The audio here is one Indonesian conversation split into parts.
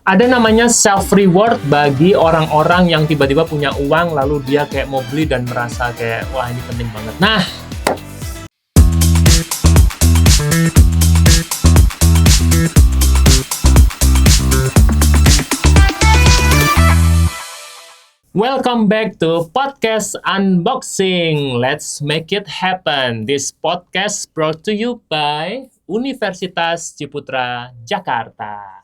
Ada namanya self reward bagi orang-orang yang tiba-tiba punya uang lalu dia kayak mau beli dan merasa kayak wah ini penting banget. Nah, welcome back to podcast unboxing. Let's make it happen. This podcast brought to you by Universitas Ciputra Jakarta.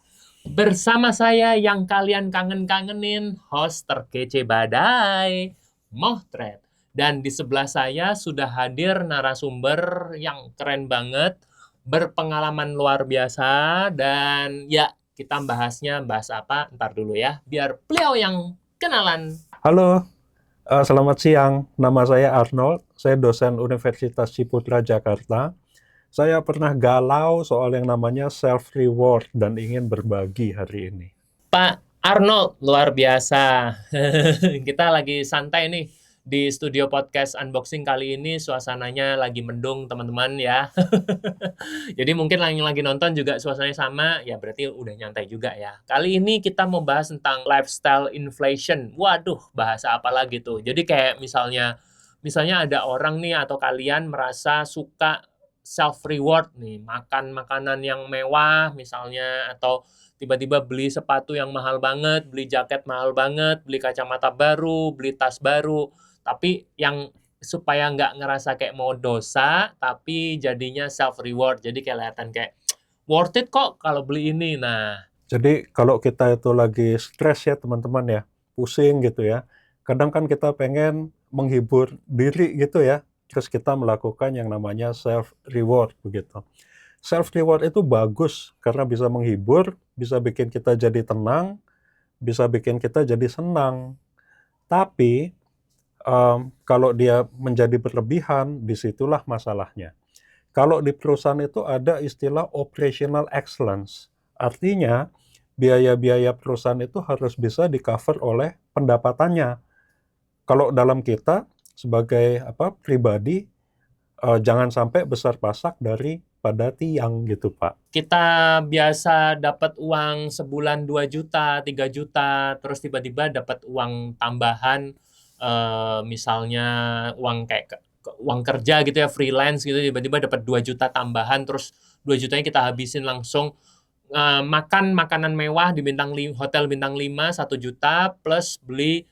Bersama saya yang kalian kangen-kangenin, host terkece badai, Mohtred. Dan di sebelah saya sudah hadir narasumber yang keren banget, berpengalaman luar biasa, dan ya kita bahas apa, ntar dulu ya, biar beliau yang kenalan. Halo, selamat siang. Nama saya Arnold, saya dosen Universitas Ciputra Jakarta. Saya pernah galau soal yang namanya self-reward dan ingin berbagi hari ini. Pak Arnold, luar biasa. Kita lagi santai nih di studio podcast unboxing kali ini, suasananya lagi mendung teman-teman ya. Jadi mungkin yang lagi nonton juga suasananya sama, ya berarti udah nyantai juga ya. Kali ini kita mau bahas tentang lifestyle inflation. Waduh, bahasa apa lagi tuh. Jadi kayak misalnya ada orang nih atau kalian merasa suka self reward nih, makan makanan yang mewah misalnya, atau tiba-tiba beli sepatu yang mahal banget, beli jaket mahal banget, beli kacamata baru, beli tas baru. Tapi yang supaya nggak ngerasa kayak mau dosa, tapi jadinya self reward. Jadi kelihatan kayak worth it kok kalau beli ini. Nah, Jadi kalau kita itu lagi stres ya teman-teman ya, pusing gitu ya, kadang kan kita pengen menghibur diri gitu ya, terus kita melakukan yang namanya self-reward begitu. Self-reward itu bagus karena bisa menghibur, bisa bikin kita jadi tenang, bisa bikin kita jadi senang. Tapi kalau dia menjadi berlebihan, disitulah masalahnya. Kalau di perusahaan itu ada istilah operational excellence, artinya biaya-biaya perusahaan itu harus bisa di-cover oleh pendapatannya. Kalau dalam kita sebagai pribadi, jangan sampai besar pasak daripada tiang gitu, Pak. kita biasa dapat uang sebulan 2 juta, 3 juta, terus tiba-tiba dapat uang tambahan, misalnya uang kayak uang kerja gitu ya, freelance gitu, tiba-tiba dapat 2 juta tambahan, terus 2 jutanya kita habisin langsung, makan makanan mewah di hotel bintang 5 1 juta, plus beli,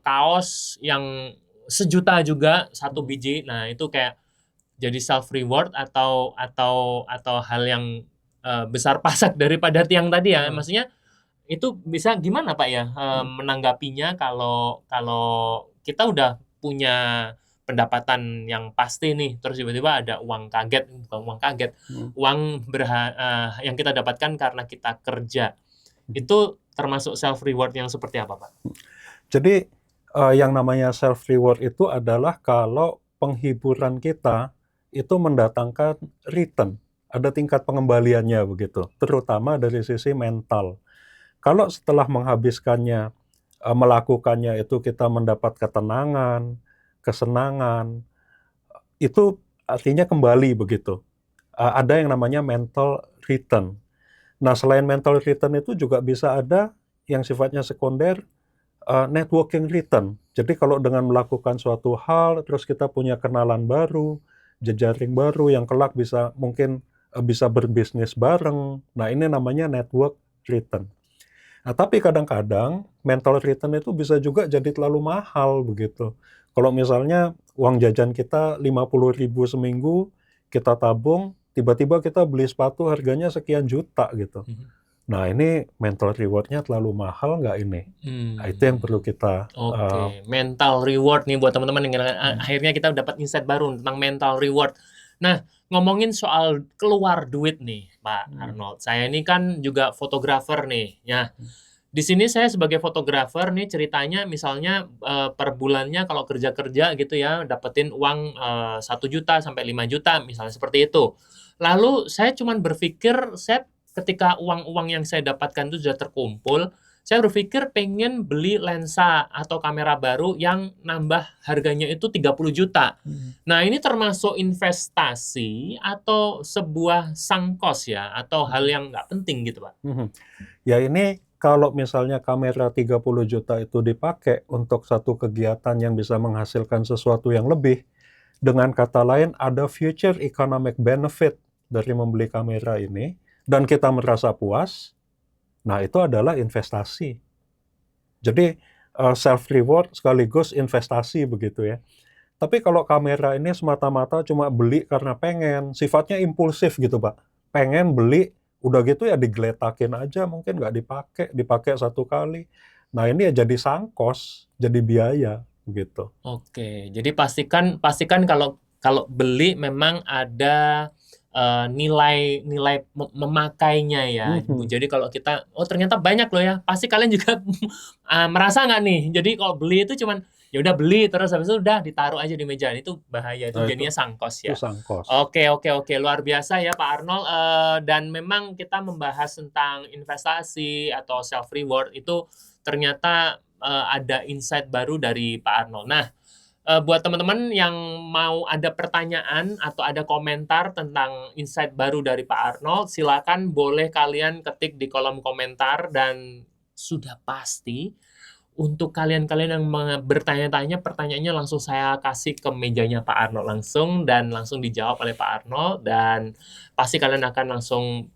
kaos yang sejuta juga, 1 biji. Nah, itu kayak jadi self reward atau hal yang besar pasak daripada tiang tadi ya. Maksudnya itu bisa gimana Pak ya menanggapinya kalau kalau kita udah punya pendapatan yang pasti nih, terus tiba-tiba ada uang kaget, bukan uang kaget, uang yang kita dapatkan karena kita kerja. Itu termasuk self reward yang seperti apa Pak? Jadi yang namanya self-reward itu adalah kalau penghiburan kita itu mendatangkan return, ada tingkat pengembaliannya begitu, terutama dari sisi mental. Kalau setelah menghabiskannya, melakukannya itu kita mendapat ketenangan, kesenangan, itu artinya kembali begitu. Ada yang namanya mental return. Nah, selain mental return itu juga bisa ada yang sifatnya sekunder, networking return. Jadi kalau dengan melakukan suatu hal, terus kita punya kenalan baru, jejaring baru yang kelak bisa mungkin bisa berbisnis bareng. Nah, ini namanya network return. Nah, tapi kadang-kadang mental return itu bisa juga jadi terlalu mahal begitu. Kalau misalnya uang jajan kita 50.000 seminggu, kita tabung, tiba-tiba kita beli sepatu harganya sekian juta gitu. Nah, ini mental reward-nya terlalu mahal nggak ini? Nah, itu yang perlu kita Oke, mental reward nih buat teman-teman yang akhirnya kita dapat insight baru tentang mental reward. Nah, ngomongin soal keluar duit nih, Pak Arnold. Saya ini kan juga fotografer nih. Ya, di sini saya sebagai fotografer nih ceritanya misalnya per bulannya kalau kerja-kerja gitu ya dapetin uang 1 juta sampai 5 juta misalnya seperti itu. Lalu saya cuman berpikir ketika uang-uang yang saya dapatkan itu sudah terkumpul, saya berpikir pengen beli lensa atau kamera baru yang nambah harganya itu 30 juta. Nah, ini termasuk investasi atau sebuah sunk cost ya? Atau hal yang nggak penting gitu, Pak? Ya ini kalau misalnya kamera 30 juta itu dipakai untuk satu kegiatan yang bisa menghasilkan sesuatu yang lebih, dengan kata lain ada future economic benefit dari membeli kamera ini, dan kita merasa puas, nah itu adalah investasi. Jadi self-reward sekaligus investasi begitu ya. Tapi kalau kamera ini semata-mata cuma beli karena pengen, sifatnya impulsif gitu Pak. Pengen beli, udah gitu ya digeletakin aja, mungkin nggak dipakai satu kali. Nah ini ya jadi sangkos, jadi biaya gitu. Oke, jadi pastikan kalau beli memang ada nilai memakainya ya, Bu. Mhm. Jadi kalau kita, oh ternyata banyak loh ya, pasti kalian juga merasa nggak nih? Jadi kalau beli itu cuman ya udah beli terus habis itu udah ditaruh aja di meja, itu bahaya, itu Nah jadinya sangkos itu ya. sangkos. Oke, luar biasa ya Pak Arnold. Dan memang kita membahas tentang investasi atau self reward itu ternyata ada insight baru dari Pak Arnold. Nah, buat teman-teman yang mau ada pertanyaan atau ada komentar tentang insight baru dari Pak Arnold, silakan boleh kalian ketik di kolom komentar, dan sudah pasti untuk kalian-kalian yang bertanya-tanya, pertanyaannya langsung saya kasih ke mejanya Pak Arnold langsung, dan langsung dijawab oleh Pak Arnold, dan pasti kalian akan langsung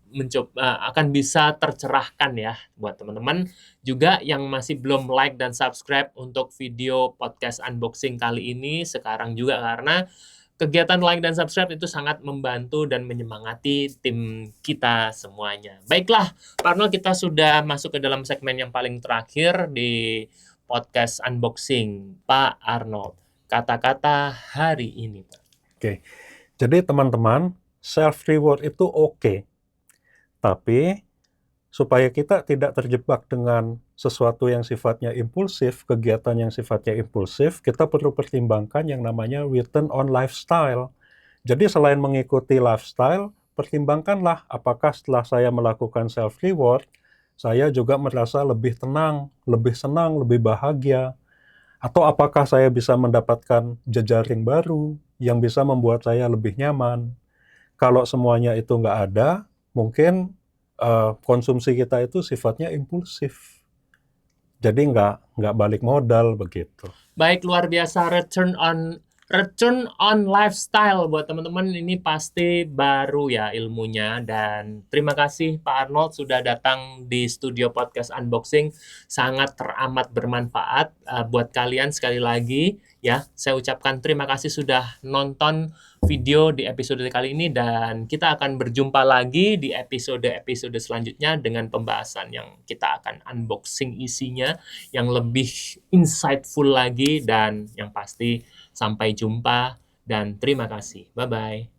akan bisa tercerahkan ya buat teman-teman juga yang masih belum like dan subscribe untuk video podcast unboxing kali ini sekarang juga, karena kegiatan like dan subscribe itu sangat membantu dan menyemangati tim kita semuanya. Baiklah, Pak Arnold, kita sudah masuk ke dalam segmen yang paling terakhir di podcast unboxing. Pak Arnold, kata-kata hari ini, Pak. Oke, jadi teman-teman, self-reward itu oke. Tapi supaya kita tidak terjebak dengan sesuatu yang sifatnya impulsif, kegiatan yang sifatnya impulsif, kita perlu pertimbangkan yang namanya return on lifestyle. Jadi selain mengikuti lifestyle, pertimbangkanlah apakah setelah saya melakukan self-reward, saya juga merasa lebih tenang, lebih senang, lebih bahagia. Atau apakah saya bisa mendapatkan jejaring baru yang bisa membuat saya lebih nyaman. Kalau semuanya itu nggak ada, mungkin konsumsi kita itu sifatnya impulsif. Jadi nggak balik modal begitu. Baik, luar biasa. Return on lifestyle buat teman-teman ini pasti baru ya ilmunya, dan terima kasih Pak Arnold sudah datang di studio podcast unboxing, sangat teramat bermanfaat buat kalian. Sekali lagi ya, saya ucapkan terima kasih sudah nonton video di episode kali ini, dan kita akan berjumpa lagi di episode selanjutnya dengan pembahasan yang kita akan unboxing isinya yang lebih insightful lagi, dan yang pasti sampai jumpa dan terima kasih. Bye-bye.